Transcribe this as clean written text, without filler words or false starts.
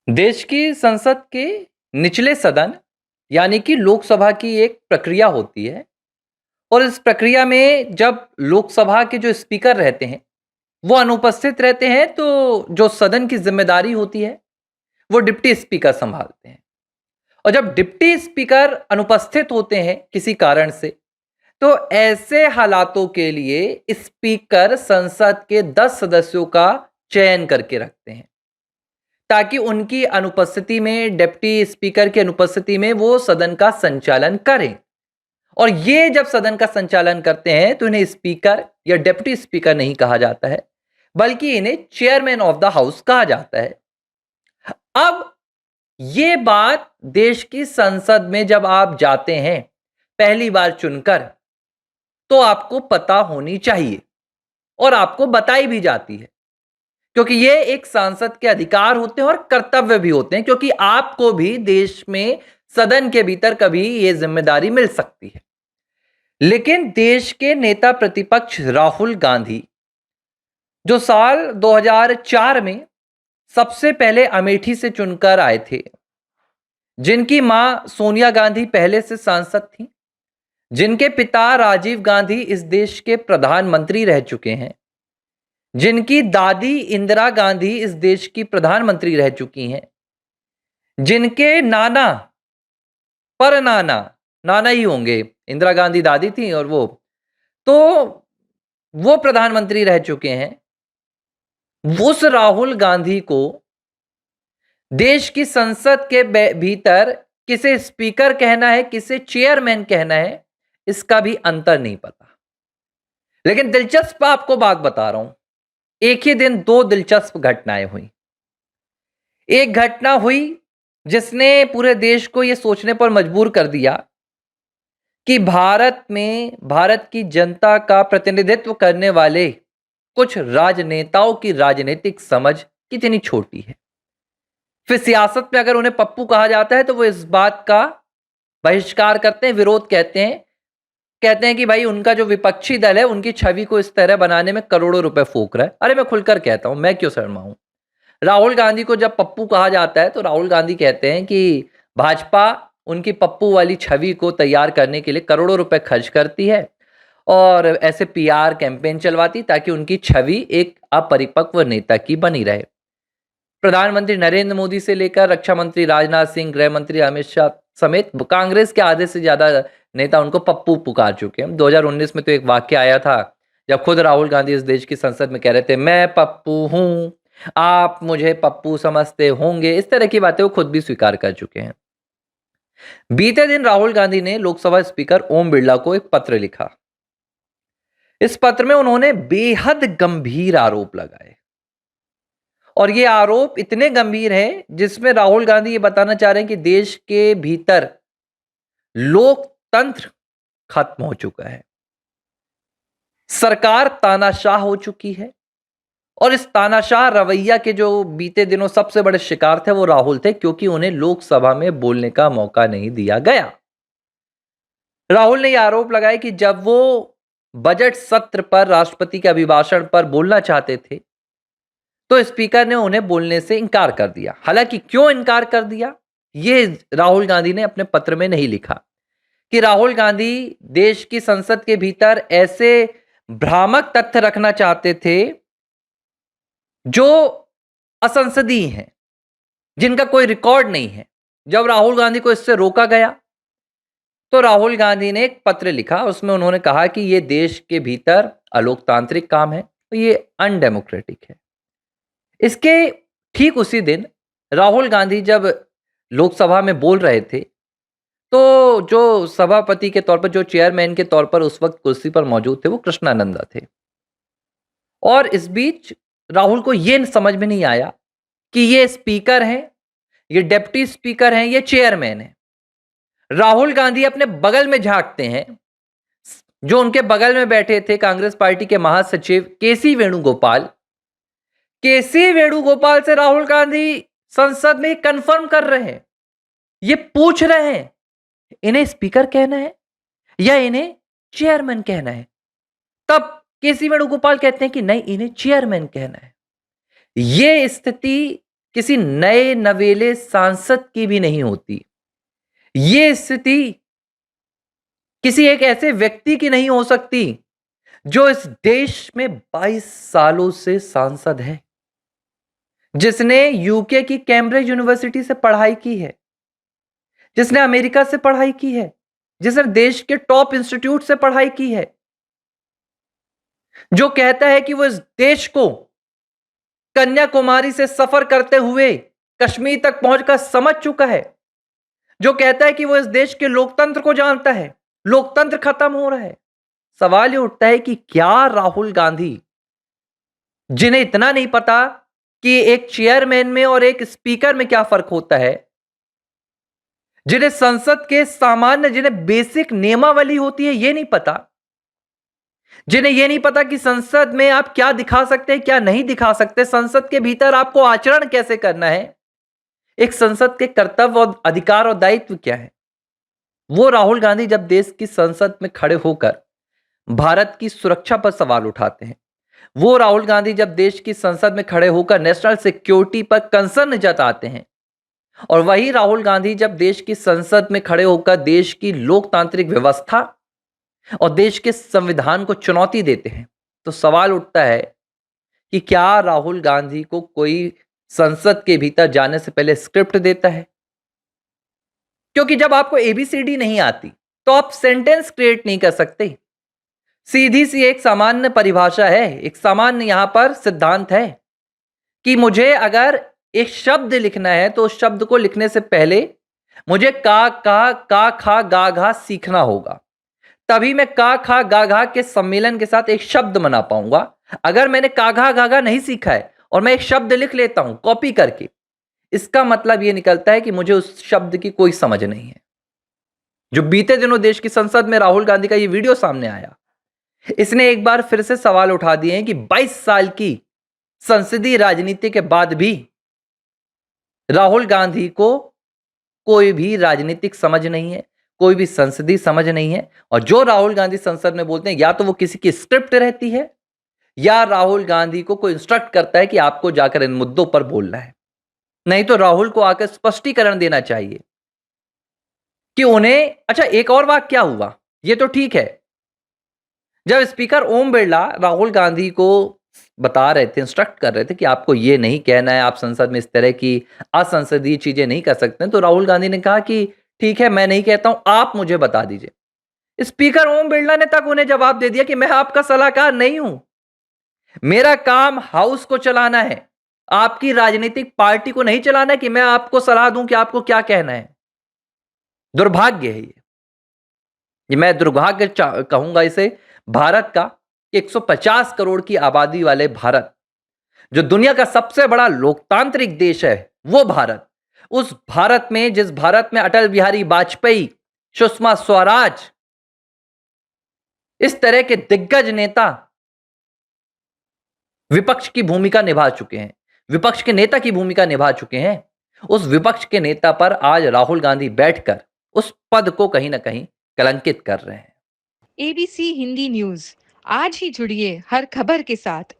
देश की संसद के निचले सदन यानी कि लोकसभा की एक प्रक्रिया होती है और इस प्रक्रिया में जब लोकसभा के जो स्पीकर रहते हैं वो अनुपस्थित रहते हैं तो जो सदन की जिम्मेदारी होती है वो डिप्टी स्पीकर संभालते हैं। और जब डिप्टी स्पीकर अनुपस्थित होते हैं किसी कारण से तो ऐसे हालातों के लिए स्पीकर संसद के 10 सदस्यों का चयन करके रखते हैं ताकि उनकी अनुपस्थिति में डिप्टी स्पीकर की अनुपस्थिति में वो सदन का संचालन करें। और ये जब सदन का संचालन करते हैं तो इन्हें स्पीकर या डिप्टी स्पीकर नहीं कहा जाता है बल्कि इन्हें चेयरमैन ऑफ द हाउस कहा जाता है। अब ये बात देश की संसद में जब आप जाते हैं पहली बार चुनकर तो आपको पता होनी चाहिए और आपको बताई भी जाती है क्योंकि ये एक सांसद के अधिकार होते हैं और कर्तव्य भी होते हैं क्योंकि आपको भी देश में सदन के भीतर कभी ये जिम्मेदारी मिल सकती है। लेकिन देश के नेता प्रतिपक्ष राहुल गांधी जो साल 2004 में सबसे पहले अमेठी से चुनकर आए थे, जिनकी मां सोनिया गांधी पहले से सांसद थी, जिनके पिता राजीव गांधी इस देश के प्रधानमंत्री रह चुके हैं, जिनकी दादी इंदिरा गांधी इस देश की प्रधानमंत्री रह चुकी हैं, जिनके नाना पर नाना नाना ही होंगे, इंदिरा गांधी दादी थी और तो वो प्रधानमंत्री रह चुके हैं। उस राहुल गांधी को देश की संसद के भीतर किसे स्पीकर कहना है किसे चेयरमैन कहना है इसका भी अंतर नहीं पता। लेकिन दिलचस्प आपको बात बता रहा हूं, एक ही दिन दो दिलचस्प घटनाएं हुई। एक घटना हुई जिसने पूरे देश को यह सोचने पर मजबूर कर दिया कि भारत में भारत की जनता का प्रतिनिधित्व करने वाले कुछ राजनेताओं की राजनीतिक समझ कितनी छोटी है। फिर सियासत में अगर उन्हें पप्पू कहा जाता है तो वो इस बात का बहिष्कार करते हैं, विरोध कहते हैं कि भाई उनका जो विपक्षी दल है उनकी छवि को इस तरह बनाने में करोड़ों रुपए फूंक रहा है। अरे मैं खुलकर कहता हूं, मैं क्यों शर्माऊं। राहुल गांधी को जब पप्पू कहा जाता है तो राहुल गांधी कहते हैं कि भाजपा उनकी पप्पू वाली छवि को तैयार करने के लिए करोड़ों रुपए खर्च करती है और ऐसे पीआर कैंपेन चलवाती ताकि उनकी छवि एक अपरिपक्व नेता की बनी रहे। प्रधानमंत्री नरेंद्र मोदी से लेकर रक्षा मंत्री राजनाथ सिंह, गृह मंत्री अमित शाह समेत कांग्रेस के आधे से ज्यादा नेता उनको पप्पू पुकार चुके हैं। 2019 में तो एक वाक्य आया था जब खुद राहुल गांधी इस देश की संसद में कह रहे थे, मैं पप्पू हूं, आप मुझे पप्पू समझते होंगे। इस तरह की बातें वो खुद भी स्वीकार कर चुके हैं। बीते दिन राहुल गांधी ने लोकसभा स्पीकर ओम बिरला को एक पत्र लिखा। इस पत्र में उन्होंने बेहद गंभीर आरोप लगाए और ये आरोप इतने गंभीर हैं जिसमें राहुल गांधी ये बताना चाह रहे हैं कि देश के भीतर लोकतंत्र खत्म हो चुका है, सरकार तानाशाह हो चुकी है और इस तानाशाह रवैया के जो बीते दिनों सबसे बड़े शिकार थे वो राहुल थे क्योंकि उन्हें लोकसभा में बोलने का मौका नहीं दिया गया। राहुल ने यह आरोप लगाया कि जब वो बजट सत्र पर राष्ट्रपति के अभिभाषण पर बोलना चाहते थे तो स्पीकर ने उन्हें बोलने से इनकार कर दिया। हालांकि क्यों इनकार कर दिया ये राहुल गांधी ने अपने पत्र में नहीं लिखा कि राहुल गांधी देश की संसद के भीतर ऐसे भ्रामक तथ्य रखना चाहते थे जो असंसदीय हैं, जिनका कोई रिकॉर्ड नहीं है। जब राहुल गांधी को इससे रोका गया तो राहुल गांधी ने एक पत्र लिखा, उसमें उन्होंने कहा कि यह देश के भीतर अलोकतांत्रिक काम है, तो ये अनडेमोक्रेटिक है। इसके ठीक उसी दिन राहुल गांधी जब लोकसभा में बोल रहे थे तो जो सभापति के तौर पर, जो चेयरमैन के तौर पर उस वक्त कुर्सी पर मौजूद थे वो कृष्णानंदा थे। और इस बीच राहुल को यह समझ में नहीं आया कि ये स्पीकर हैं, ये डिप्टी स्पीकर हैं, ये चेयरमैन है। राहुल गांधी अपने बगल में झांकते हैं, जो उनके बगल में बैठे थे कांग्रेस पार्टी के महासचिव केसी वेणुगोपाल से राहुल गांधी संसद में कंफर्म कर रहे हैं, ये पूछ रहे हैं इन्हें स्पीकर कहना है या इन्हें चेयरमैन कहना है। तब केसी वेणुगोपाल कहते हैं कि नहीं, इन्हें चेयरमैन कहना है। यह स्थिति किसी नए नवेले सांसद की भी नहीं होती। ये स्थिति किसी एक ऐसे व्यक्ति की नहीं हो सकती जो इस देश में 22 सालों से सांसद है, जिसने यूके की कैम्ब्रिज यूनिवर्सिटी से पढ़ाई की है, जिसने अमेरिका से पढ़ाई की है, जिसने देश के टॉप इंस्टीट्यूट से पढ़ाई की है, जो कहता है कि वो इस देश को कन्याकुमारी से सफर करते हुए कश्मीर तक पहुंचकर समझ चुका है, जो कहता है कि वो इस देश के लोकतंत्र को जानता है, लोकतंत्र खत्म हो रहा है। सवाल ये उठता है कि क्या राहुल गांधी, जिन्हें इतना नहीं पता कि एक चेयरमैन में और एक स्पीकर में क्या फर्क होता है, जिन्हें संसद के सामान्य, जिन्हें बेसिक नियमावली होती है ये नहीं पता, जिन्हें यह नहीं पता कि संसद में आप क्या दिखा सकते हैं, क्या नहीं दिखा सकते, संसद के भीतर आपको आचरण कैसे करना है, एक संसद के कर्तव्य और अधिकार और दायित्व क्या है, वो राहुल गांधी जब देश की संसद में खड़े होकर भारत की सुरक्षा पर सवाल उठाते हैं, वो राहुल गांधी जब देश की संसद में खड़े होकर नेशनल सिक्योरिटी पर कंसर्न जताते हैं, और वही राहुल गांधी जब देश की संसद में खड़े होकर देश की लोकतांत्रिक व्यवस्था और देश के संविधान को चुनौती देते हैं, तो सवाल उठता है कि क्या राहुल गांधी को कोई संसद के भीतर जाने से पहले स्क्रिप्ट देता है? क्योंकि जब आपको एबीसीडी नहीं आती तो आप सेंटेंस क्रिएट नहीं कर सकते। सीधी सी एक सामान्य परिभाषा है, एक सामान्य यहां पर सिद्धांत है कि मुझे अगर एक शब्द लिखना है तो उस शब्द को लिखने से पहले मुझे का खा गा घा सीखना होगा, तभी मैं का खा गा घा के सम्मेलन के साथ एक शब्द बना पाऊंगा। अगर मैंने का घा गा घा नहीं सीखा है और मैं एक शब्द लिख लेता हूं कॉपी करके, इसका मतलब यह निकलता है कि मुझे उस शब्द की कोई समझ नहीं है। जो बीते दिनों देश की संसद में राहुल गांधी का यह वीडियो सामने आया, इसने एक बार फिर से सवाल उठा दिए हैं कि 22 साल की संसदीय राजनीति के बाद भी राहुल गांधी को कोई भी राजनीतिक समझ नहीं है, कोई भी संसदीय समझ नहीं है, और जो राहुल गांधी संसद में बोलते हैं या तो वो किसी की स्क्रिप्ट रहती है या राहुल गांधी को कोई इंस्ट्रक्ट करता है कि आपको जाकर इन मुद्दों पर बोलना है। नहीं तो राहुल को आकर स्पष्टीकरण देना चाहिए कि उन्हें, अच्छा एक और वाक्य क्या हुआ, ये तो ठीक है, जब स्पीकर ओम बिरला राहुल गांधी को बता रहे थे, इंस्ट्रक्ट कर रहे थे कि आपको ये नहीं कहना है, आप संसद में इस तरह की असंसदीय चीजें नहीं कर सकते, तो राहुल गांधी ने कहा कि ठीक है मैं नहीं कहता हूं, आप मुझे बता दीजिए। स्पीकर ओम बिरला ने तक उन्हें जवाब दे दिया कि मैं आपका सलाहकार नहीं हूं, मेरा काम हाउस को चलाना है, आपकी राजनीतिक पार्टी को नहीं चलाना है कि मैं आपको सलाह दूं कि आपको क्या कहना है। दुर्भाग्य है ये मैं दुर्भाग्य कहूंगा इसे भारत का, 150 करोड़ की आबादी वाले भारत, जो दुनिया का सबसे बड़ा लोकतांत्रिक देश है, वो भारत, उस भारत में, जिस भारत में अटल बिहारी वाजपेयी, सुषमा स्वराज, इस तरह के दिग्गज नेता विपक्ष की भूमिका निभा चुके हैं, विपक्ष के नेता की भूमिका निभा चुके हैं, उस विपक्ष के नेता पर आज राहुल गांधी बैठकर उस पद को कहीं ना कहीं कलंकित कर रहे हैं। एबीसी हिंदी न्यूज, आज ही जुड़िए हर खबर के साथ